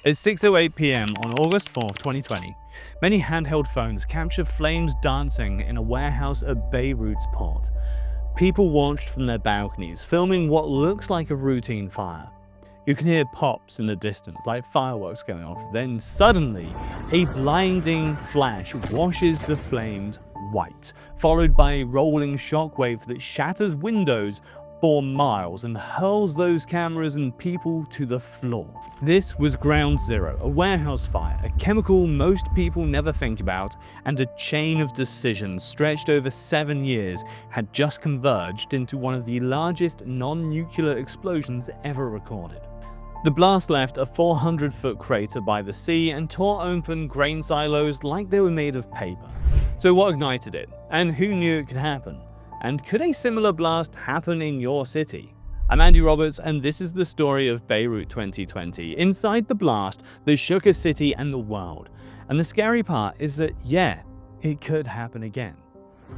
At 6:08 p.m. on August 4, 2020, many handheld phones capture flames dancing in a warehouse at Beirut's port. People watched from their balconies, filming what looks like a routine fire. You can hear pops in the distance, like fireworks going off. Then suddenly, a blinding flash washes the flames white, followed by a rolling shockwave that shatters windows for miles and hurls those cameras and people to the floor. This was ground zero, a warehouse fire, a chemical most people never think about, and a chain of decisions stretched over 7 years had just converged into one of the largest non-nuclear explosions ever recorded. The blast left a 400-foot crater by the sea and tore open grain silos like they were made of paper. So what ignited it? And who knew it could happen? And could a similar blast happen in your city? I'm Andy Roberts, and this is the story of Beirut 2020, inside the blast that shook a city and the world. And the scary part is that, yeah, it could happen again.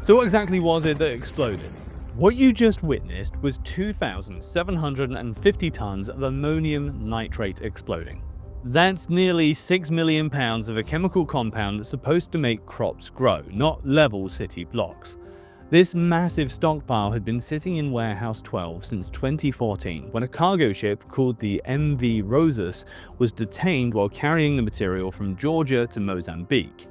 So what exactly was it that exploded? What you just witnessed was 2,750 tons of ammonium nitrate exploding. That's nearly 6 million pounds of a chemical compound that's supposed to make crops grow, not level city blocks. This massive stockpile had been sitting in Warehouse 12 since 2014, when a cargo ship called the MV Rosas was detained while carrying the material from Georgia to Mozambique.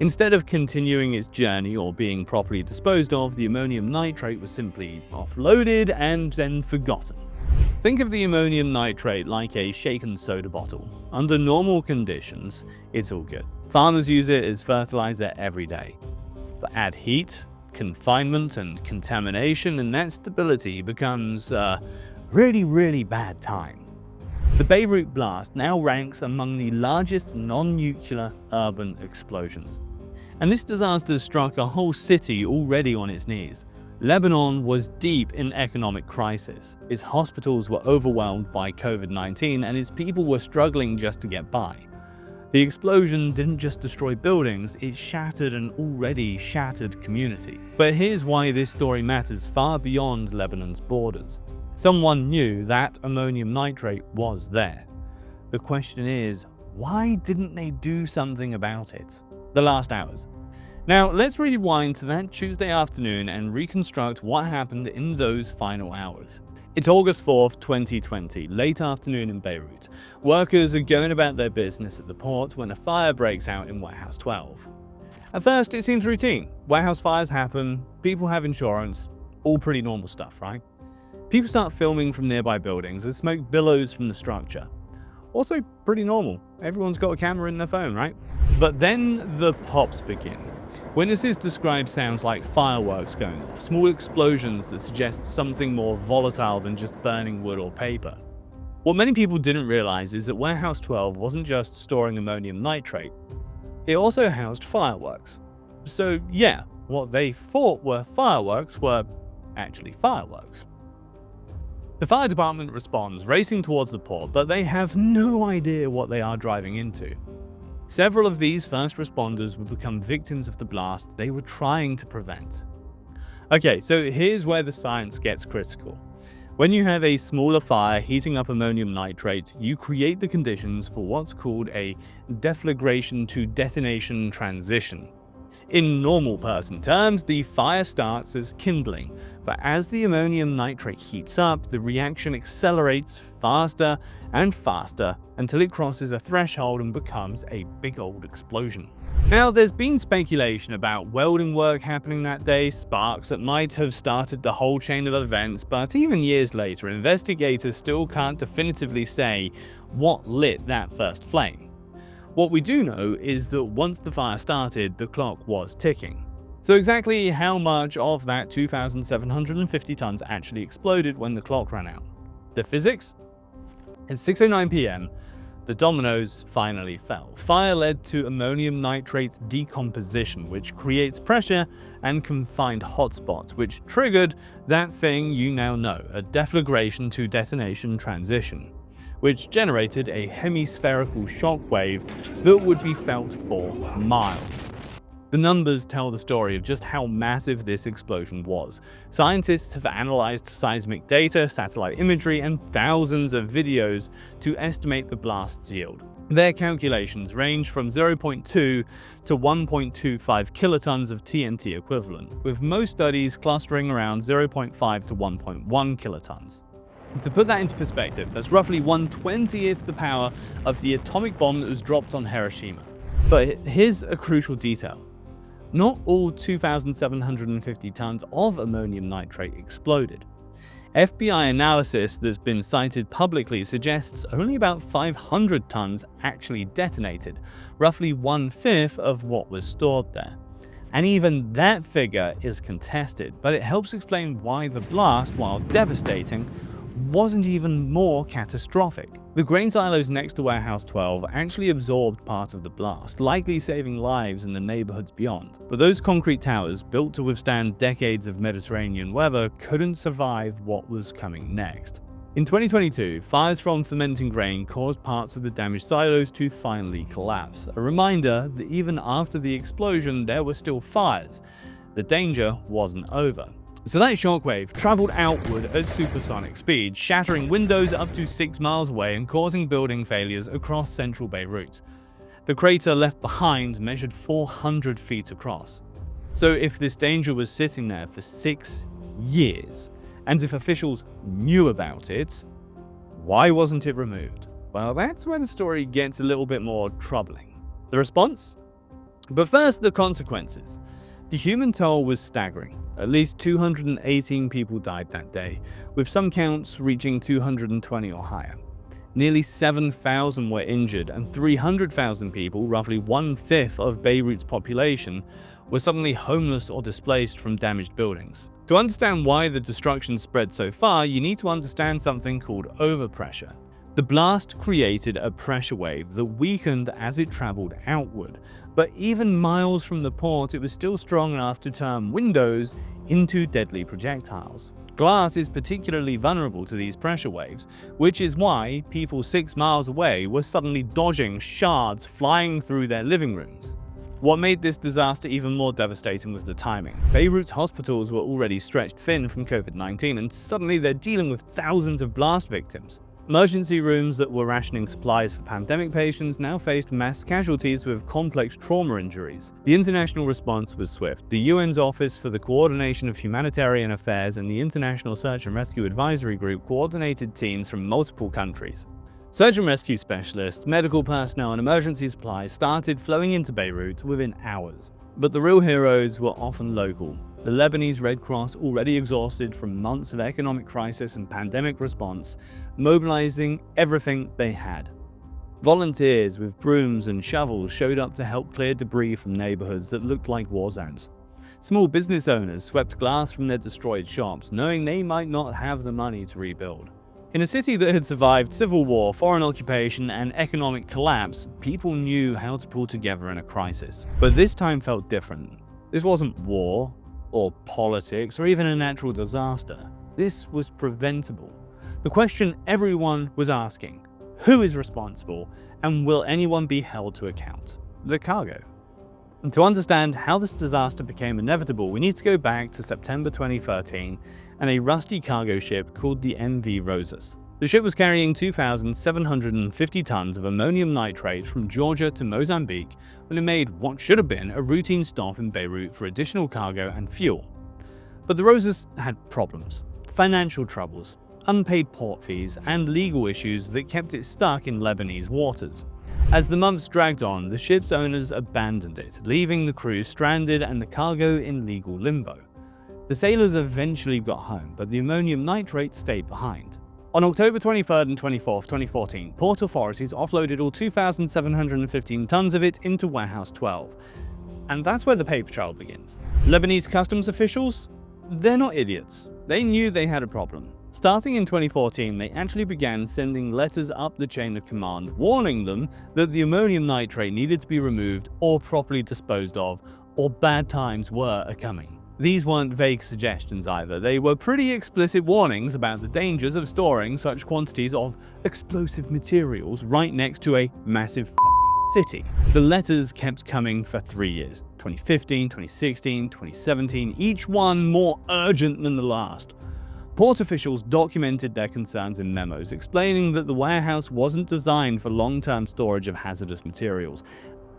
Instead of continuing its journey or being properly disposed of, the ammonium nitrate was simply offloaded and then forgotten. Think of the ammonium nitrate like a shaken soda bottle. Under normal conditions, it's all good. Farmers use it as fertilizer every day. But add heat, confinement, and contamination, and that stability becomes a really bad time. The Beirut blast now ranks among the largest non-nuclear urban explosions. And this disaster struck a whole city already on its knees. Lebanon was deep in economic crisis. Its hospitals were overwhelmed by COVID-19, and its people were struggling just to get by. The explosion didn't just destroy buildings, it shattered an already shattered community. But here's why this story matters far beyond Lebanon's borders. Someone knew that ammonium nitrate was there. The question is, why didn't they do something about it? The last hours. Now, let's rewind to that Tuesday afternoon and reconstruct what happened in those final hours. It's August 4th, 2020, late afternoon in Beirut. Workers are going about their business at the port when a fire breaks out in Warehouse 12. At first, it seems routine. Warehouse fires happen, people have insurance, all pretty normal stuff, right? People start filming from nearby buildings as smoke billows from the structure. Also pretty normal. Everyone's got a camera in their phone, right? But then the pops begin. Witnesses describe sounds like fireworks going off, small explosions that suggest something more volatile than just burning wood or paper. What many people didn't realize is that Warehouse 12 wasn't just storing ammonium nitrate, it also housed fireworks. So yeah, what they thought were fireworks were actually fireworks. The fire department responds, racing towards the port, but they have no idea what they are driving into. Several of these first responders would become victims of the blast they were trying to prevent. Okay, so here's where the science gets critical. When you have a smaller fire heating up ammonium nitrate, you create the conditions for what's called a deflagration to detonation transition. In normal person terms, the fire starts as kindling, but as the ammonium nitrate heats up, the reaction accelerates faster and faster until it crosses a threshold and becomes a big old explosion. Now, there's been speculation about welding work happening that day, sparks that might have started the whole chain of events, but even years later, investigators still can't definitively say what lit that first flame. What we do know is that once the fire started, the clock was ticking. So exactly how much of that 2,750 tons actually exploded when the clock ran out? The physics? At 6:09 p.m., the dominoes finally fell. Fire led to ammonium nitrate decomposition, which creates pressure and confined hotspots, which triggered that thing you now know, a deflagration to detonation transition, which generated a hemispherical shockwave that would be felt for miles. The numbers tell the story of just how massive this explosion was. Scientists have analyzed seismic data, satellite imagery, and thousands of videos to estimate the blast's yield. Their calculations range from 0.2 to 1.25 kilotons of TNT equivalent, with most studies clustering around 0.5 to 1.1 kilotons. To put that into perspective, that's roughly 1/20th the power of the atomic bomb that was dropped on Hiroshima. But here's a crucial detail. Not all 2,750 tons of ammonium nitrate exploded. FBI analysis that's been cited publicly suggests only about 500 tons actually detonated, roughly 1/5 of what was stored there. And even that figure is contested, but it helps explain why the blast, while devastating, wasn't even more catastrophic. The grain silos next to Warehouse 12 actually absorbed part of the blast, likely saving lives in the neighborhoods beyond. But those concrete towers, built to withstand decades of Mediterranean weather, couldn't survive what was coming next. In 2022, fires from fermenting grain caused parts of the damaged silos to finally collapse, a reminder that even after the explosion there were still fires. The danger wasn't over. So that shockwave traveled outward at supersonic speed, shattering windows up to 6 miles away and causing building failures across central Beirut. The crater left behind measured 400 feet across. So if this danger was sitting there for 6 years, and if officials knew about it, why wasn't it removed? Well, that's where the story gets a little bit more troubling. The response? But first, the consequences. The human toll was staggering. At least 218 people died that day, with some counts reaching 220 or higher. Nearly 7,000 were injured, and 300,000 people, roughly 1/5 of Beirut's population, were suddenly homeless or displaced from damaged buildings. To understand why the destruction spread so far, you need to understand something called overpressure. The blast created a pressure wave that weakened as it traveled outward, but even miles from the port it was still strong enough to turn windows into deadly projectiles. Glass is particularly vulnerable to these pressure waves, which is why people 6 miles away were suddenly dodging shards flying through their living rooms. What made this disaster even more devastating was the timing. Beirut's hospitals were already stretched thin from COVID-19, and suddenly they're dealing with thousands of blast victims. Emergency rooms that were rationing supplies for pandemic patients now faced mass casualties with complex trauma injuries. The international response was swift. The UN's Office for the Coordination of Humanitarian Affairs and the International Search and Rescue Advisory Group coordinated teams from multiple countries. Search and rescue specialists, medical personnel, and emergency supplies started flowing into Beirut within hours. But the real heroes were often local. The Lebanese Red Cross, already exhausted from months of economic crisis and pandemic response, mobilizing everything they had. Volunteers with brooms and shovels showed up to help clear debris from neighborhoods that looked like war zones. Small business owners swept glass from their destroyed shops, knowing they might not have the money to rebuild. In a city that had survived civil war, foreign occupation, and economic collapse, people knew how to pull together in a crisis. But this time felt different. This wasn't war, or politics, or even a natural disaster. This was preventable. The question everyone was asking: who is responsible, and will anyone be held to account? The cargo. And to understand how this disaster became inevitable, we need to go back to September 2013 and a rusty cargo ship called the MV Rosas. The ship was carrying 2,750 tons of ammonium nitrate from Georgia to Mozambique when it made what should have been a routine stop in Beirut for additional cargo and fuel. But the Rosas had problems: financial troubles, unpaid port fees, and legal issues that kept it stuck in Lebanese waters. As the months dragged on, the ship's owners abandoned it, leaving the crew stranded and the cargo in legal limbo. The sailors eventually got home, but the ammonium nitrate stayed behind. On October 23rd and 24th, 2014, port authorities offloaded all 2,715 tons of it into Warehouse 12. And that's where the paper trail begins. Lebanese customs officials? They're not idiots. They knew they had a problem. Starting in 2014, they actually began sending letters up the chain of command, warning them that the ammonium nitrate needed to be removed or properly disposed of, or bad times were a-coming. These weren't vague suggestions either. They were pretty explicit warnings about the dangers of storing such quantities of explosive materials right next to a massive city. The letters kept coming for 3 years: 2015, 2016, 2017, each one more urgent than the last. Port officials documented their concerns in memos, explaining that the warehouse wasn't designed for long-term storage of hazardous materials,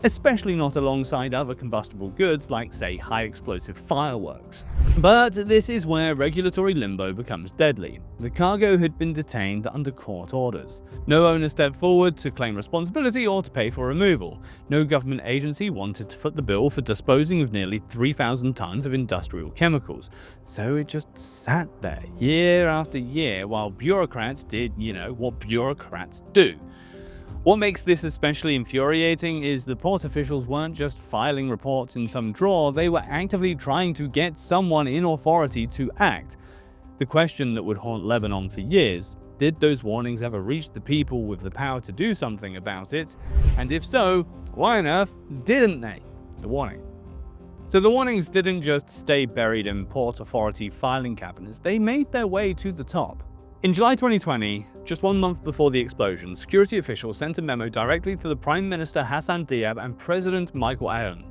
especially not alongside other combustible goods like, say, high-explosive fireworks. But this is where regulatory limbo becomes deadly. The cargo had been detained under court orders. No owner stepped forward to claim responsibility or to pay for removal. No government agency wanted to foot the bill for disposing of nearly 3,000 tons of industrial chemicals. So it just sat there year after year while bureaucrats did, what bureaucrats do. What makes this especially infuriating is the port officials weren't just filing reports in some drawer, they were actively trying to get someone in authority to act. The question that would haunt Lebanon for years: did those warnings ever reach the people with the power to do something about it? And if so, why on earth didn't they? The warning. So the warnings didn't just stay buried in port authority filing cabinets, they made their way to the top. In July 2020, just 1 month before the explosion, security officials sent a memo directly to the Prime Minister Hassan Diab and President Michael Aoun.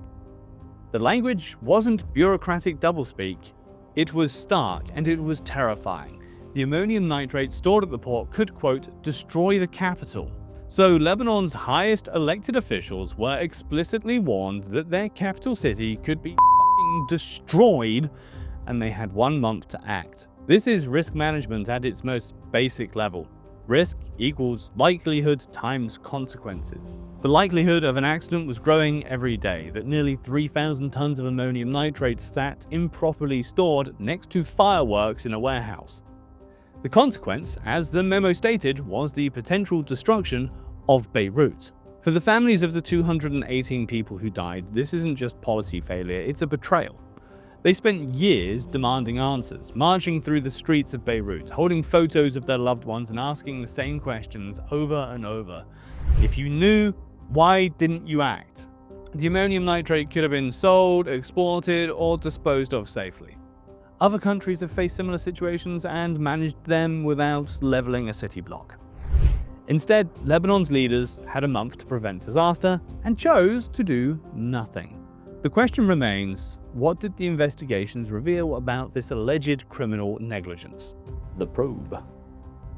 The language wasn't bureaucratic doublespeak, it was stark and it was terrifying. The ammonium nitrate stored at the port could, quote, destroy the capital. So Lebanon's highest elected officials were explicitly warned that their capital city could be fucking destroyed, and they had 1 month to act. This is risk management at its most basic level. Risk equals likelihood times consequences. The likelihood of an accident was growing every day, that nearly 3,000 tons of ammonium nitrate sat improperly stored next to fireworks in a warehouse. The consequence, as the memo stated, was the potential destruction of Beirut. For the families of the 218 people who died, this isn't just policy failure, it's a betrayal. They spent years demanding answers, marching through the streets of Beirut, holding photos of their loved ones and asking the same questions over and over. If you knew, why didn't you act? The ammonium nitrate could have been sold, exported, or disposed of safely. Other countries have faced similar situations and managed them without leveling a city block. Instead, Lebanon's leaders had a month to prevent disaster and chose to do nothing. The question remains, what did the investigations reveal about this alleged criminal negligence? The probe.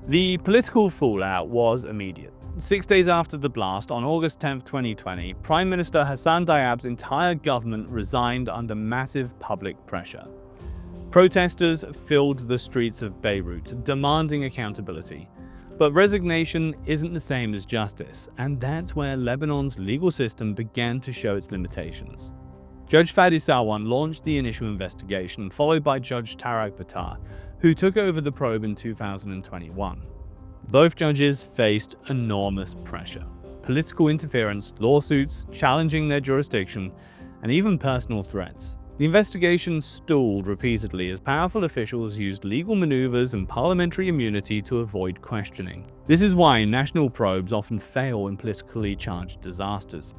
The political fallout was immediate. 6 days after the blast, on August 10, 2020, Prime Minister Hassan Diab's entire government resigned under massive public pressure. Protesters filled the streets of Beirut, demanding accountability. But resignation isn't the same as justice, and that's where Lebanon's legal system began to show its limitations. Judge Fadi Sawan launched the initial investigation, followed by Judge Tarek Batar, who took over the probe in 2021. Both judges faced enormous pressure: political interference, lawsuits challenging their jurisdiction, and even personal threats. The investigation stalled repeatedly as powerful officials used legal maneuvers and parliamentary immunity to avoid questioning. This is why national probes often fail in politically charged disasters.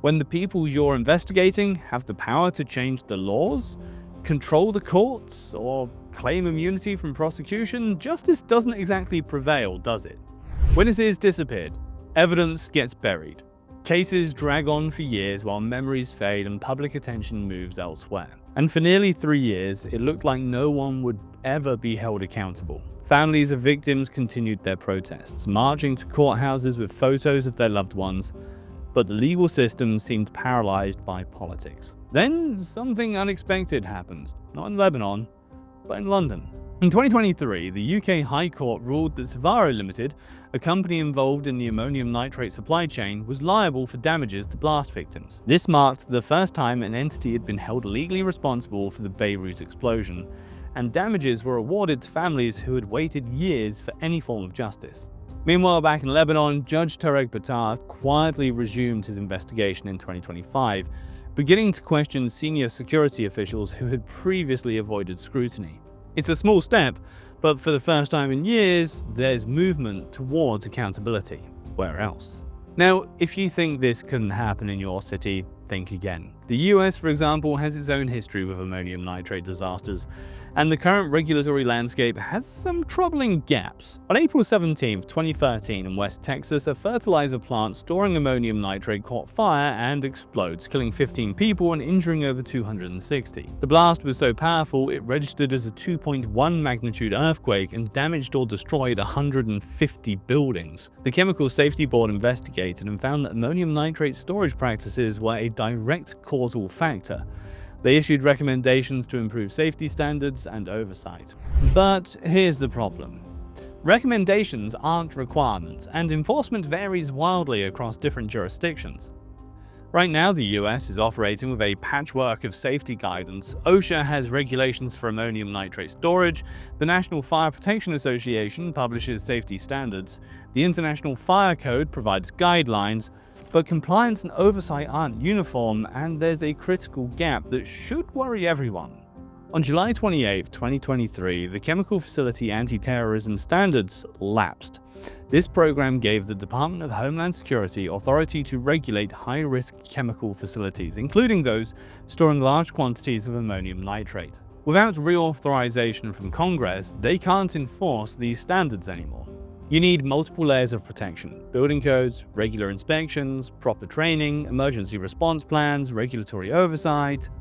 When the people you're investigating have the power to change the laws, control the courts, or claim immunity from prosecution, justice doesn't exactly prevail, does it? Witnesses disappeared. Evidence gets buried. Cases drag on for years while memories fade and public attention moves elsewhere. And for nearly 3 years, it looked like no one would ever be held accountable. Families of victims continued their protests, marching to courthouses with photos of their loved ones, but the legal system seemed paralyzed by politics. Then something unexpected happened, not in Lebanon, but in London. In 2023, the UK High Court ruled that Savaro Limited, a company involved in the ammonium nitrate supply chain, was liable for damages to blast victims. This marked the first time an entity had been held legally responsible for the Beirut explosion, and damages were awarded to families who had waited years for any form of justice. Meanwhile, back in Lebanon, Judge Tarek Batar quietly resumed his investigation in 2025, beginning to question senior security officials who had previously avoided scrutiny. It's a small step, but for the first time in years, there's movement towards accountability. Where else? Now, if you think this couldn't happen in your city, think again. The US, for example, has its own history with ammonium nitrate disasters, and the current regulatory landscape has some troubling gaps. On April 17, 2013, in West Texas, a fertilizer plant storing ammonium nitrate caught fire and explodes, killing 15 people and injuring over 260. The blast was so powerful it registered as a 2.1 magnitude earthquake and damaged or destroyed 150 buildings. The Chemical Safety Board investigated and found that ammonium nitrate storage practices were a direct causal factor. They issued recommendations to improve safety standards and oversight. But here's the problem. Recommendations aren't requirements, and enforcement varies wildly across different jurisdictions. Right now, the US is operating with a patchwork of safety guidance. OSHA has regulations for ammonium nitrate storage, the National Fire Protection Association publishes safety standards, the International Fire Code provides guidelines, but compliance and oversight aren't uniform, and there's a critical gap that should worry everyone. On July 28, 2023, the Chemical Facility Anti-Terrorism Standards lapsed. This program gave the Department of Homeland Security authority to regulate high-risk chemical facilities, including those storing large quantities of ammonium nitrate. Without reauthorization from Congress, they can't enforce these standards anymore. You need multiple layers of protection: building codes, regular inspections, proper training, emergency response plans, regulatory oversight.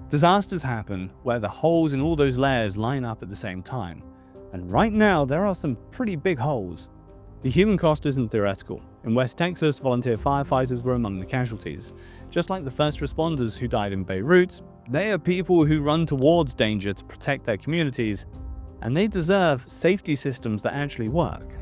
Disasters happen where the holes in all those layers line up at the same time. And right now, there are some pretty big holes. The human cost isn't theoretical. In West Texas, volunteer firefighters were among the casualties. Just like the first responders who died in Beirut, they are people who run towards danger to protect their communities, and they deserve safety systems that actually work.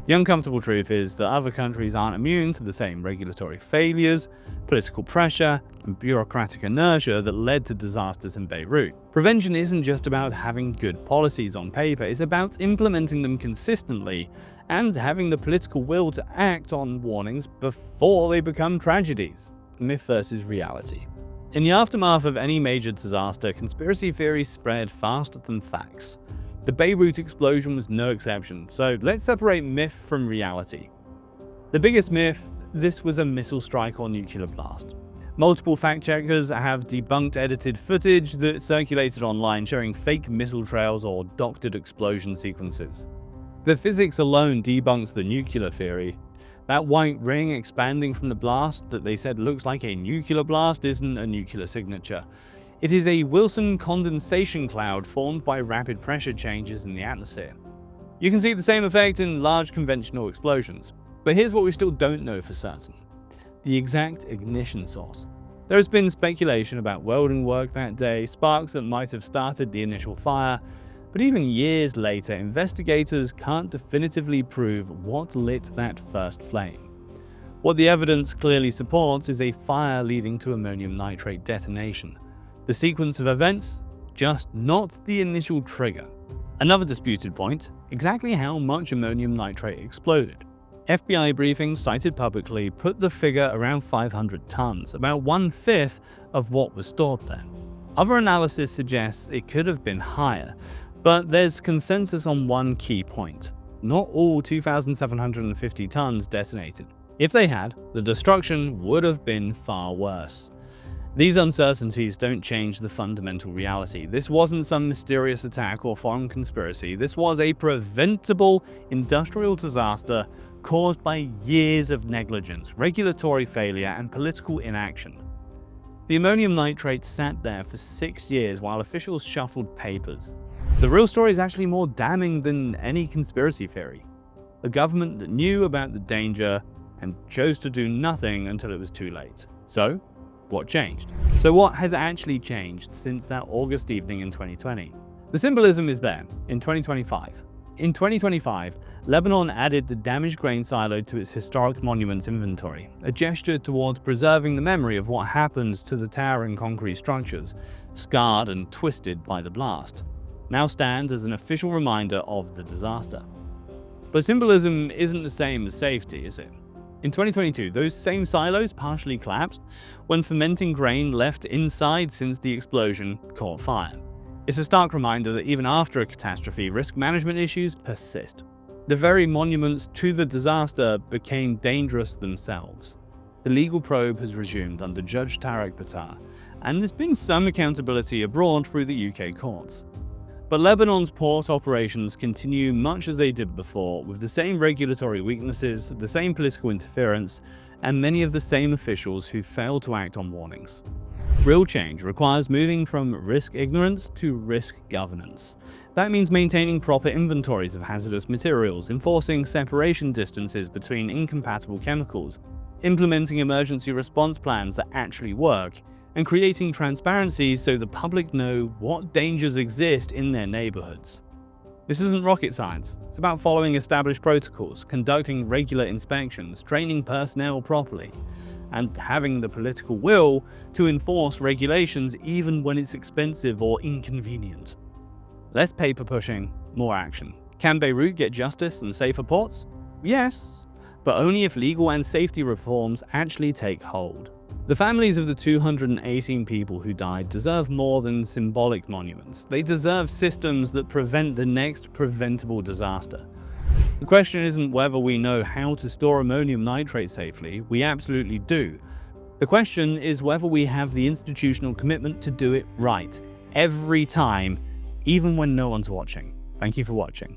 The uncomfortable truth is that other countries aren't immune to the same regulatory failures, political pressure, and bureaucratic inertia that led to disasters in Beirut. Prevention isn't just about having good policies on paper, it's about implementing them consistently and having the political will to act on warnings before they become tragedies. Myth versus reality. In the aftermath of any major disaster, conspiracy theories spread faster than facts. The Beirut explosion was no exception, so let's separate myth from reality. The biggest myth: this was a missile strike or nuclear blast. Multiple fact-checkers have debunked edited footage that circulated online showing fake missile trails or doctored explosion sequences. The physics alone debunks the nuclear theory. That white ring expanding from the blast that they said looks like a nuclear blast isn't a nuclear signature. It is a Wilson condensation cloud formed by rapid pressure changes in the atmosphere. You can see the same effect in large conventional explosions. But here's what we still don't know for certain: the exact ignition source. There has been speculation about welding work that day, sparks that might have started the initial fire, but even years later, investigators can't definitively prove what lit that first flame. What the evidence clearly supports is a fire leading to ammonium nitrate detonation. The sequence of events, just not the initial trigger. Another disputed point: exactly how much ammonium nitrate exploded. FBI briefings cited publicly put the figure around 500 tons, about 1/5 of what was stored there. Other analysis suggests it could have been higher, but there's consensus on one key point: not all 2,750 tons detonated. If they had, the destruction would have been far worse. These uncertainties don't change the fundamental reality. This wasn't some mysterious attack or foreign conspiracy. This was a preventable industrial disaster caused by years of negligence, regulatory failure, and political inaction. The ammonium nitrate sat there for 6 years while officials shuffled papers. The real story is actually more damning than any conspiracy theory. A government that knew about the danger and chose to do nothing until it was too late. So, what changed? So what has actually changed since that August evening in 2020? The symbolism is there in 2025. In 2025, Lebanon added the damaged grain silo to its historic monuments inventory, a gesture towards preserving the memory of what happened to the towering concrete structures, scarred and twisted by the blast. Now stands as an official reminder of the disaster. But symbolism isn't the same as safety, is it? In 2022, those same silos partially collapsed when fermenting grain left inside since the explosion caught fire. It's a stark reminder that even after a catastrophe, risk management issues persist. The very monuments to the disaster became dangerous themselves. The legal probe has resumed under Judge Tarek Batar, and there's been some accountability abroad through the UK courts. But Lebanon's port operations continue much as they did before, with the same regulatory weaknesses, the same political interference, and many of the same officials who fail to act on warnings. Real change requires moving from risk ignorance to risk governance. That means maintaining proper inventories of hazardous materials, enforcing separation distances between incompatible chemicals, implementing emergency response plans that actually work, and creating transparency so the public know what dangers exist in their neighborhoods. This isn't rocket science. It's about following established protocols, conducting regular inspections, training personnel properly, and having the political will to enforce regulations even when it's expensive or inconvenient. Less paper pushing, more action. Can Beirut get justice and safer ports? Yes, but only if legal and safety reforms actually take hold. The families of the 218 people who died deserve more than symbolic monuments. They deserve systems that prevent the next preventable disaster. The question isn't whether we know how to store ammonium nitrate safely. We absolutely do. The question is whether we have the institutional commitment to do it right, every time, even when no one's watching. Thank you for watching.